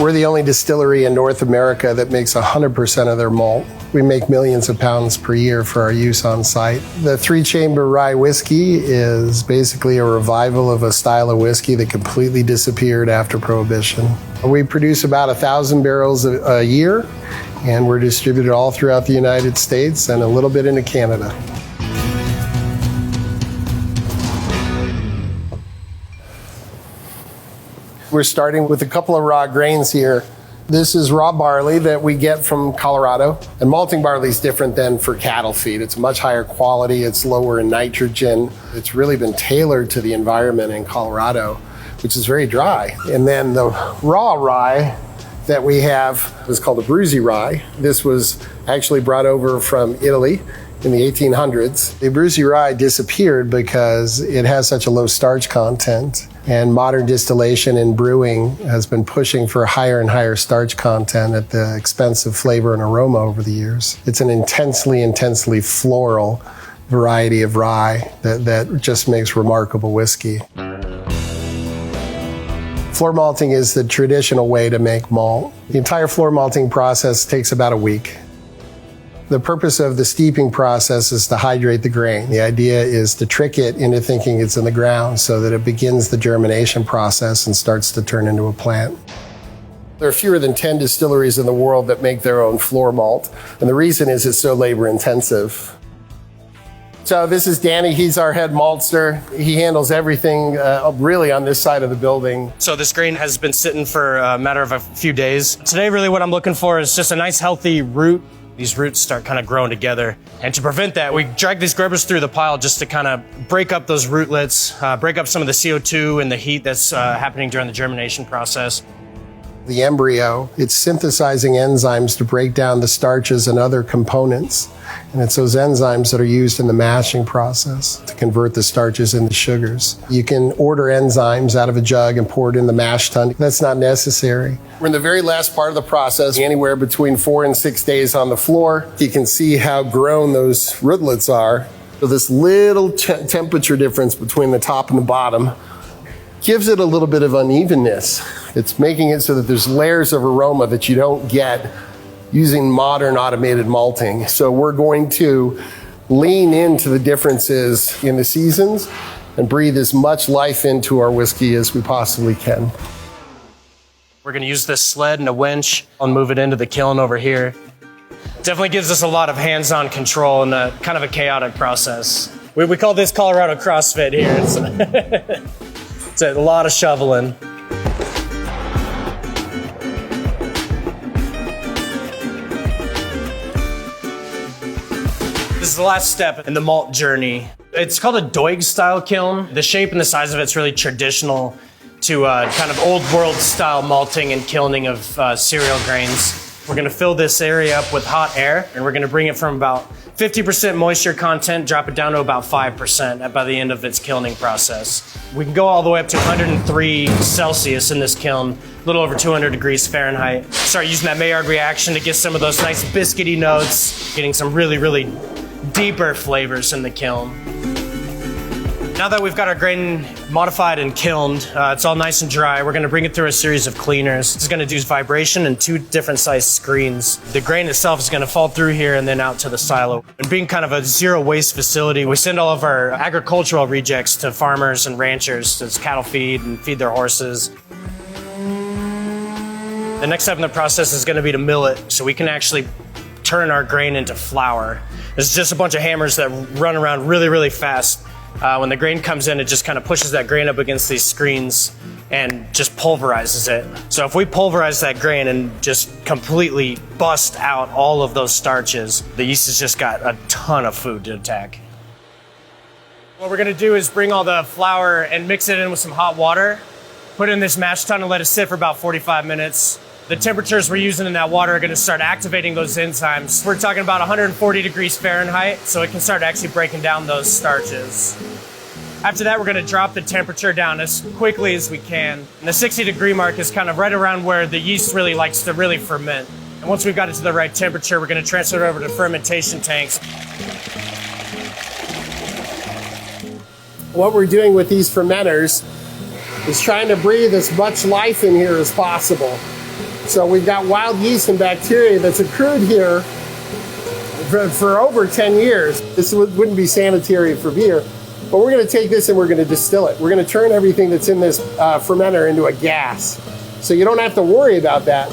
We're the only distillery in North America that makes 100% of their malt. We make millions of pounds per year for our use on site. The three-chamber rye whiskey is basically a revival of a style of whiskey that completely disappeared after Prohibition. We produce about 1,000 barrels a year, and we're distributed all throughout the United States and a little bit into Canada. We're starting with a couple of raw grains here. This is raw barley that we get from Colorado. And malting barley is different than for cattle feed. It's much higher quality, it's lower in nitrogen. It's really been tailored to the environment in Colorado, which is very dry. And then the raw rye that we have is called a Abruzzi rye. This was actually brought over from Italy in the 1800s. The Abruzzi rye disappeared because it has such a low starch content, and modern distillation and brewing has been pushing for higher and higher starch content at the expense of flavor and aroma over the years. It's an intensely floral variety of rye that just makes remarkable whiskey. Floor malting is the traditional way to make malt. The entire floor malting process takes about a week. The purpose of the steeping process is to hydrate the grain. The idea is to trick it into thinking it's in the ground so that it begins the germination process and starts to turn into a plant. There are fewer than 10 distilleries in the world that make their own floor malt, and the reason is it's so labor intensive. So this is Danny, he's our head maltster. He handles everything really on this side of the building. So this grain has been sitting for a matter of a few days. Today really what I'm looking for is just a nice healthy root. These roots start kind of growing together. And to prevent that, we drag these grubbers through the pile just to kind of break up those rootlets, break up some of the CO2 and the heat that's happening during the germination process. The embryo, it's synthesizing enzymes to break down the starches and other components. And it's those enzymes that are used in the mashing process to convert the starches into sugars. You can order enzymes out of a jug and pour it in the mash tun. That's not necessary. We're in the very last part of the process, anywhere between 4 and 6 days on the floor. You can see how grown those rootlets are. So this little temperature difference between the top and the bottom gives it a little bit of unevenness. It's making it so that there's layers of aroma that you don't get using modern automated malting. So we're going to lean into the differences in the seasons and breathe as much life into our whiskey as we possibly can. We're gonna use this sled and a winch. I'll move it into the kiln over here. Definitely gives us a lot of hands-on control in a kind of a chaotic process. We call this Colorado CrossFit here. It's a lot of shoveling. This is the last step in the malt journey. It's called a Doig style kiln. The shape and the size of it's really traditional to kind of old world style malting and kilning of cereal grains. We're gonna fill this area up with hot air, and we're gonna bring it from about 50% moisture content, drop it down to about 5% by the end of its kilning process. We can go all the way up to 103 Celsius in this kiln, a little over 200 degrees Fahrenheit. Start using that Maillard reaction to get some of those nice biscuity notes, getting some really deeper flavors in the kiln. Now that we've got our grain modified and kilned, it's all nice and dry, we're gonna bring it through a series of cleaners. It's gonna do vibration in 2 different sized screens. The grain itself is gonna fall through here and then out to the silo. And being kind of a zero waste facility, we send all of our agricultural rejects to farmers and ranchers as cattle feed and feed their horses. The next step in the process is gonna be to mill it so we can actually turn our grain into flour. There's just a bunch of hammers that run around really fast. When the grain comes in, it just kind of pushes that grain up against these screens and just pulverizes it. So if we pulverize that grain and just completely bust out all of those starches, the yeast has just got a ton of food to attack. What we're gonna do is bring all the flour and mix it in with some hot water, put it in this mash tun and let it sit for about 45 minutes. The temperatures we're using in that water are gonna start activating those enzymes. We're talking about 140 degrees Fahrenheit, so it can start actually breaking down those starches. After that, we're gonna drop the temperature down as quickly as we can. And the 60-degree mark is kind of right around where the yeast really likes to really ferment. And once we've got it to the right temperature, we're gonna transfer it over to fermentation tanks. What we're doing with these fermenters is trying to breathe as much life in here as possible. So we've got wild yeast and bacteria that's accrued here for over 10 years. This wouldn't be sanitary for beer, but we're going to take this and we're going to distill it. We're going to turn everything that's in this fermenter into a gas. So you don't have to worry about that.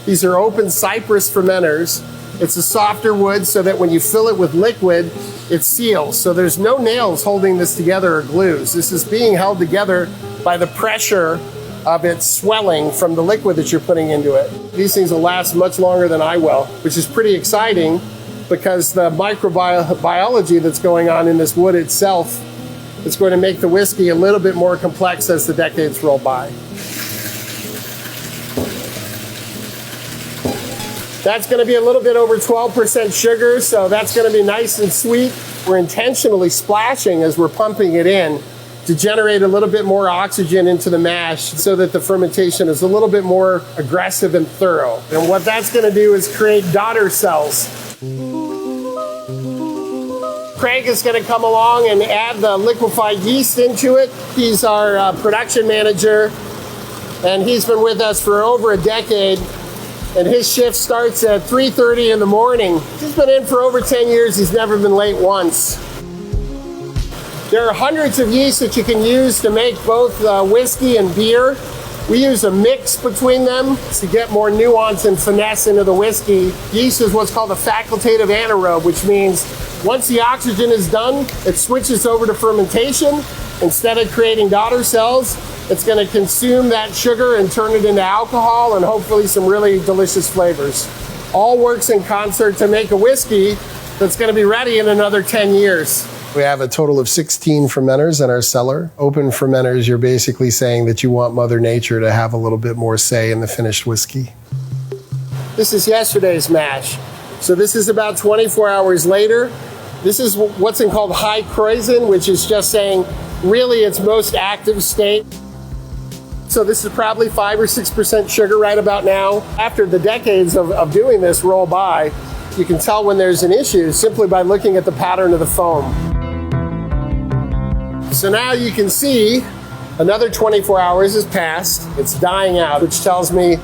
These are open cypress fermenters. It's a softer wood so that when you fill it with liquid, it seals. So there's no nails holding this together or glues. This is being held together by the pressure of it swelling from the liquid that you're putting into it. These things will last much longer than I will, which is pretty exciting because the microbiology that's going on in this wood itself is going to make the whiskey a little bit more complex as the decades roll by. That's going to be a little bit over 12% sugar, so that's going to be nice and sweet. We're intentionally splashing as we're pumping it in to generate a little bit more oxygen into the mash so that the fermentation is a little bit more aggressive and thorough. And what that's going to do is create daughter cells. Craig is going to come along and add the liquefied yeast into it. He's our production manager, and he's been with us for over a decade. And his shift starts at 3:30 in the morning. He's been in for over 10 years. He's never been late once. There are hundreds of yeasts that you can use to make both whiskey and beer. We use a mix between them to get more nuance and finesse into the whiskey. Yeast is what's called a facultative anaerobe, which means once the oxygen is done, it switches over to fermentation. Instead of creating daughter cells, it's going to consume that sugar and turn it into alcohol and hopefully some really delicious flavors. All works in concert to make a whiskey that's going to be ready in another 10 years. We have a total of 16 fermenters in our cellar. Open fermenters, you're basically saying that you want Mother Nature to have a little bit more say in the finished whiskey. This is yesterday's mash. So this is about 24 hours later. This is what's called high krausen, which is just saying really its most active state. So this is probably 5 or 6% sugar right about now. After the decades of doing this roll by, you can tell when there's an issue simply by looking at the pattern of the foam. So now you can see another 24 hours has passed. It's dying out, which tells me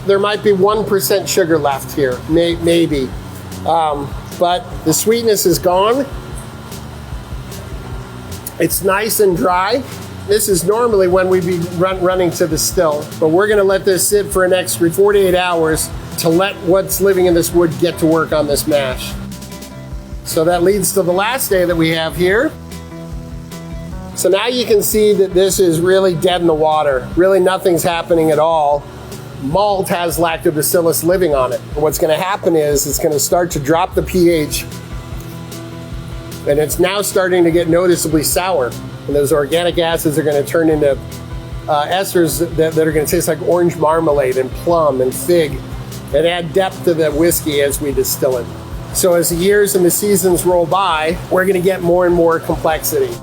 there might be 1% sugar left here, maybe. But the sweetness is gone. It's nice and dry. This is normally when we'd be running to the still, but we're gonna let this sit for an extra 48 hours to let what's living in this wood get to work on this mash. So that leads to the last day that we have here. So now you can see that this is really dead in the water. Really nothing's happening at all. Malt has lactobacillus living on it. And what's gonna happen is it's gonna start to drop the pH, and it's now starting to get noticeably sour. And those organic acids are gonna turn into esters that are gonna taste like orange marmalade and plum and fig and add depth to the whiskey as we distill it. So as the years and the seasons roll by, we're gonna get more and more complexity.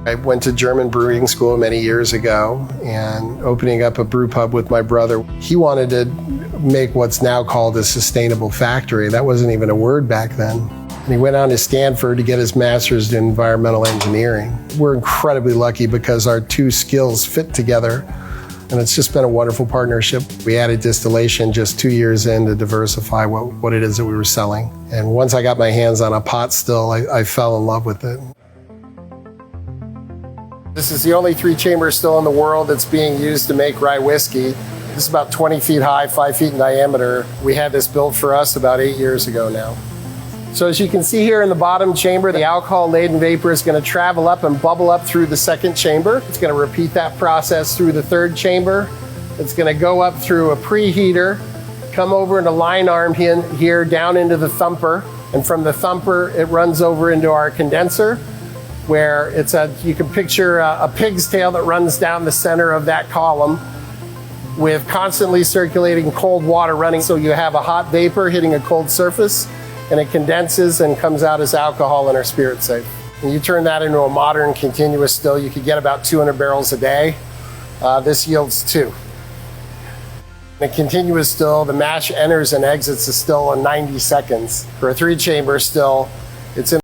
I went to German brewing school many years ago, and opening up a brew pub with my brother, he wanted to make what's now called a sustainable factory. That wasn't even a word back then. And he went on to Stanford to get his master's in environmental engineering. We're incredibly lucky because our two skills fit together, and it's just been a wonderful partnership. We added distillation just 2 years in to diversify what it is that we were selling. And once I got my hands on a pot still, I fell in love with it. This is the only 3-chamber still in the world that's being used to make rye whiskey. This is about 20 feet high, 5 feet in diameter. We had this built for us about 8 years ago now. So as you can see here in the bottom chamber, the alcohol-laden vapor is going to travel up and bubble up through the second chamber. It's going to repeat that process through the third chamber. It's going to go up through a preheater, come over in a line arm here down into the thumper, and from the thumper it runs over into our condenser, where you can picture a pig's tail that runs down the center of that column with constantly circulating cold water running. So you have a hot vapor hitting a cold surface, and it condenses and comes out as alcohol in our spirit safe. And you turn that into a modern continuous still, you could get about 200 barrels a day. This yields 2. In a continuous still, the mash enters and exits the still in 90 seconds. For a 3-chamber still, it's in